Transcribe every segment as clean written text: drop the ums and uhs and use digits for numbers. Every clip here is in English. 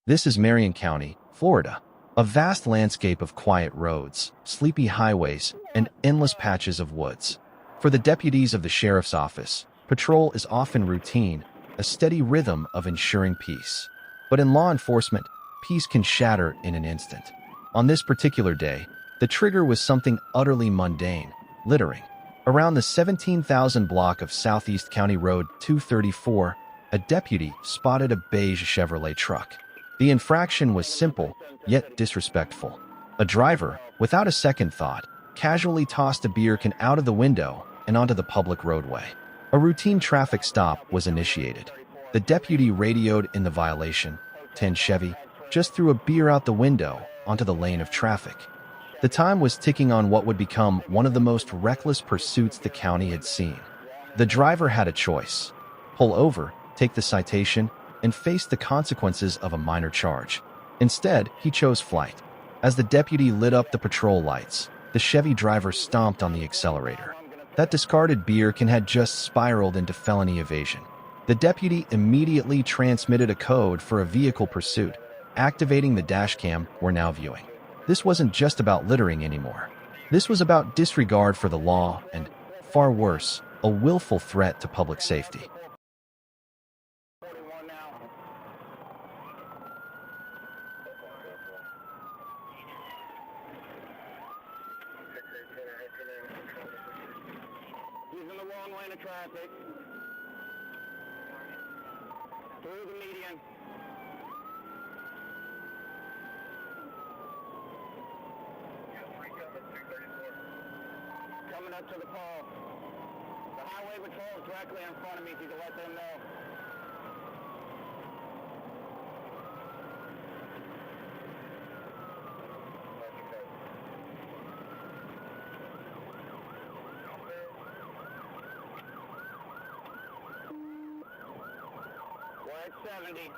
This is Marion County, Florida. A vast landscape of quiet roads, sleepy highways, and endless patches of woods. For the deputies of the sheriff's office, patrol is often routine, a steady rhythm of ensuring peace. But in law enforcement, peace can shatter in an instant. On this particular day, the trigger was something utterly mundane: littering. Around the 17,000 block of Southeast County Road 234, a deputy spotted a beige Chevrolet truck. The infraction was simple, yet disrespectful. A driver, without a second thought, casually tossed a beer can out of the window and onto the public roadway. A routine traffic stop was initiated. The deputy radioed in the violation. 10 Chevy just threw a beer out the window onto the lane of traffic. The time was ticking on what would become one of the most reckless pursuits the county had seen. The driver had a choice: pull over, take the citation, and face the consequences of a minor charge. Instead, he chose flight. As the deputy lit up the patrol lights, the Chevy driver stomped on the accelerator. That discarded beer can had just spiraled into felony evasion. The deputy immediately transmitted a code for a vehicle pursuit, activating the dashcam we're now viewing. This wasn't just about littering anymore. This was about disregard for the law and, far worse, a willful threat to public safety. Using the wrong lane of traffic. Through the median. Coming up to the pole. The highway patrol is directly in front of me, if you can let them know. We're at 70.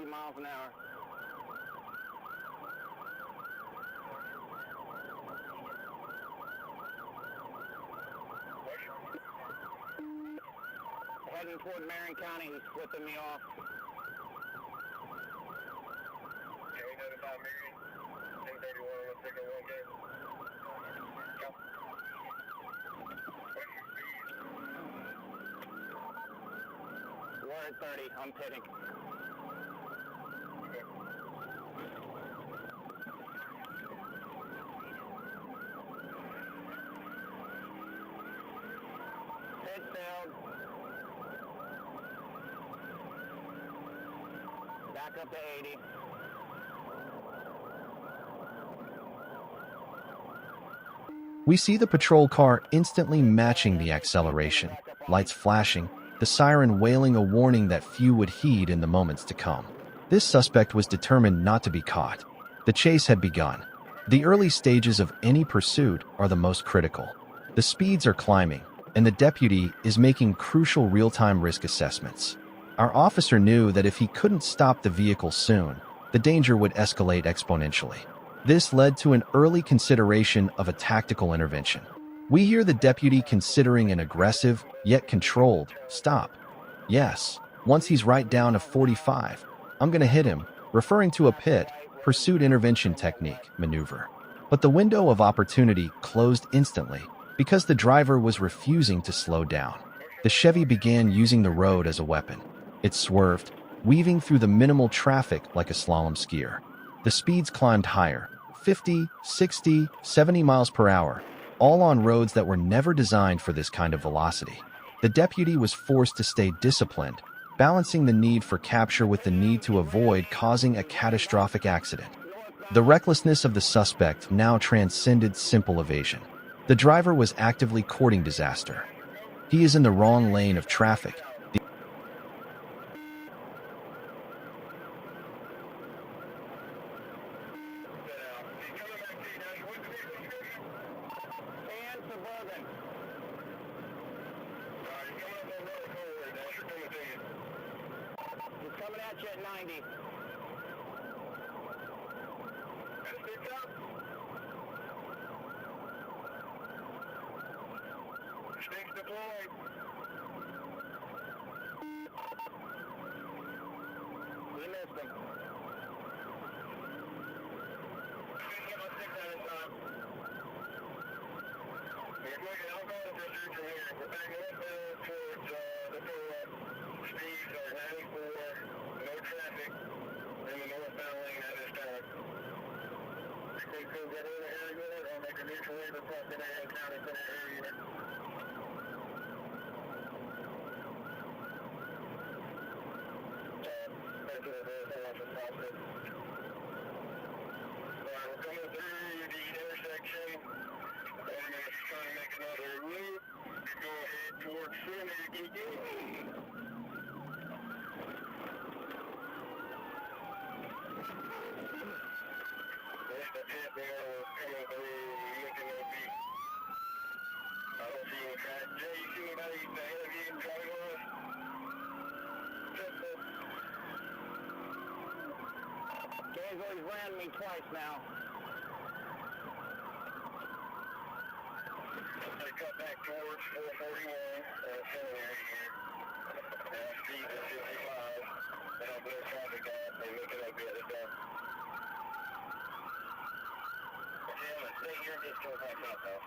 Miles an hour. Heading toward Marion County, he's flipping me off. Yeah, we notified Marion. 1031, let's take a one game. We're at 30, I'm pitting. Pit failed. Back up to 80. We see the patrol car instantly matching the acceleration, lights flashing, the siren wailing a warning that few would heed in the moments to come. This suspect was determined not to be caught. The chase had begun. The early stages of any pursuit are the most critical. The speeds are climbing, and the deputy is making crucial real-time risk assessments. Our officer knew that if he couldn't stop the vehicle soon, the danger would escalate exponentially. This led to an early consideration of a tactical intervention. We hear the deputy considering an aggressive, yet controlled, stop. Yes, once he's right down to 45, I'm gonna hit him, referring to a PIT, pursuit intervention technique, maneuver. But the window of opportunity closed instantly because the driver was refusing to slow down. The Chevy began using the road as a weapon. It swerved, weaving through the minimal traffic like a slalom skier. The speeds climbed higher, 50, 60, 70 miles per hour, all on roads that were never designed for this kind of velocity. The deputy was forced to stay disciplined, balancing the need for capture with the need to avoid causing a catastrophic accident. The recklessness of the suspect now transcended simple evasion. The driver was actively courting disaster. He is in the wrong lane of traffic. Suburban. He's coming at you at 90. Stakes deployed. You missed him. Get my 6 at a time. McGuigan, I'm going to just from here. We're back northbound towards the Cholokka. Speeds are 94, no traffic in the northbound lane at this time. We could get over here a minute or make a mutual aid request in the county for that area. We're coming through the intersection. And if you're trying to make another loop, you go ahead towards Shon McGuigan. There's the pit there. We're coming through Micanopy. I don't see any traffic. Jay, you see anybody ahead of you driving on us? Jay's always ran me twice now. They cut back towards 441 seminary here. Speed is 55. They have no traffic out. They look it up the other day. Okay, I'm going to stay here and just go back out though.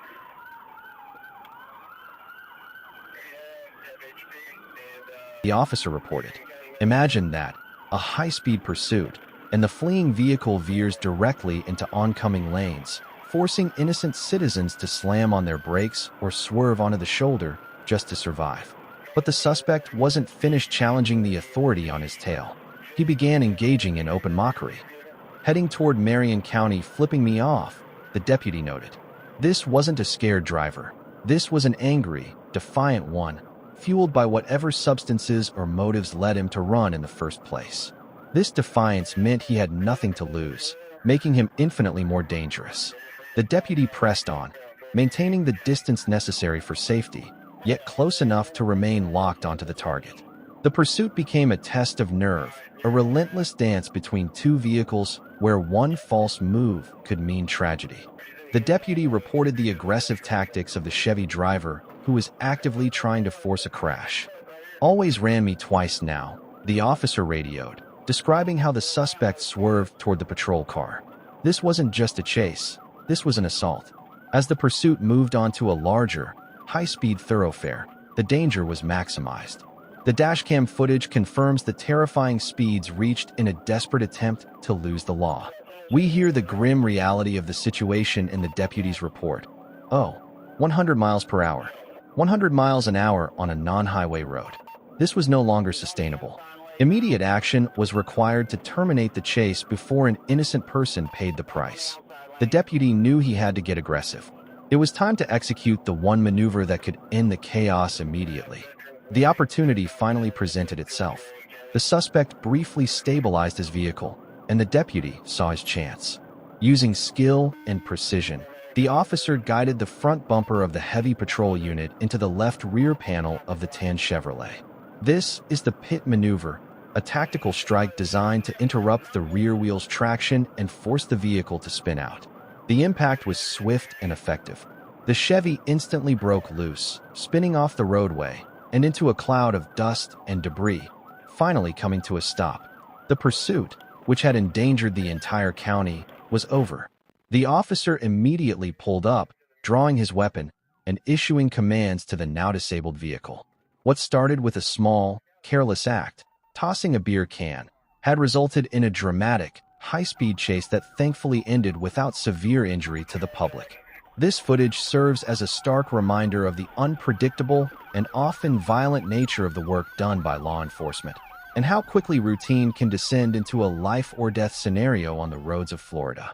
The officer reported. Imagine that, a high-speed pursuit, and the fleeing vehicle veers directly into oncoming lanes, forcing innocent citizens to slam on their brakes or swerve onto the shoulder just to survive. But the suspect wasn't finished challenging the authority on his tail. He began engaging in open mockery. Heading toward Marion County, flipping me off, the deputy noted. This wasn't a scared driver. This was an angry, defiant one, fueled by whatever substances or motives led him to run in the first place. This defiance meant he had nothing to lose, making him infinitely more dangerous. The deputy pressed on, maintaining the distance necessary for safety, yet close enough to remain locked onto the target. The pursuit became a test of nerve, a relentless dance between two vehicles where one false move could mean tragedy. The deputy reported the aggressive tactics of the Chevy driver, who was actively trying to force a crash. Always ran me twice now, the officer radioed, describing how the suspect swerved toward the patrol car. This wasn't just a chase, this was an assault. As the pursuit moved onto a larger, high-speed thoroughfare, the danger was maximized. The dashcam footage confirms the terrifying speeds reached in a desperate attempt to lose the law. We hear the grim reality of the situation in the deputy's report. Oh, 100 miles per hour. 100 miles an hour on a non-highway road. This was no longer sustainable. Immediate action was required to terminate the chase before an innocent person paid the price. The deputy knew he had to get aggressive. It was time to execute the one maneuver that could end the chaos immediately. The opportunity finally presented itself. The suspect briefly stabilized his vehicle, and the deputy saw his chance. Using skill and precision, the officer guided the front bumper of the heavy patrol unit into the left rear panel of the tan Chevrolet. This is the PIT maneuver, a tactical strike designed to interrupt the rear wheel's traction and force the vehicle to spin out. The impact was swift and effective. The Chevy instantly broke loose, spinning off the roadway and into a cloud of dust and debris, finally coming to a stop. The pursuit, which had endangered the entire county, was over. The officer immediately pulled up, drawing his weapon and issuing commands to the now-disabled vehicle. What started with a small, careless act, tossing a beer can, had resulted in a dramatic, high-speed chase that thankfully ended without severe injury to the public. This footage serves as a stark reminder of the unpredictable and often violent nature of the work done by law enforcement, and how quickly routine can descend into a life-or-death scenario on the roads of Florida.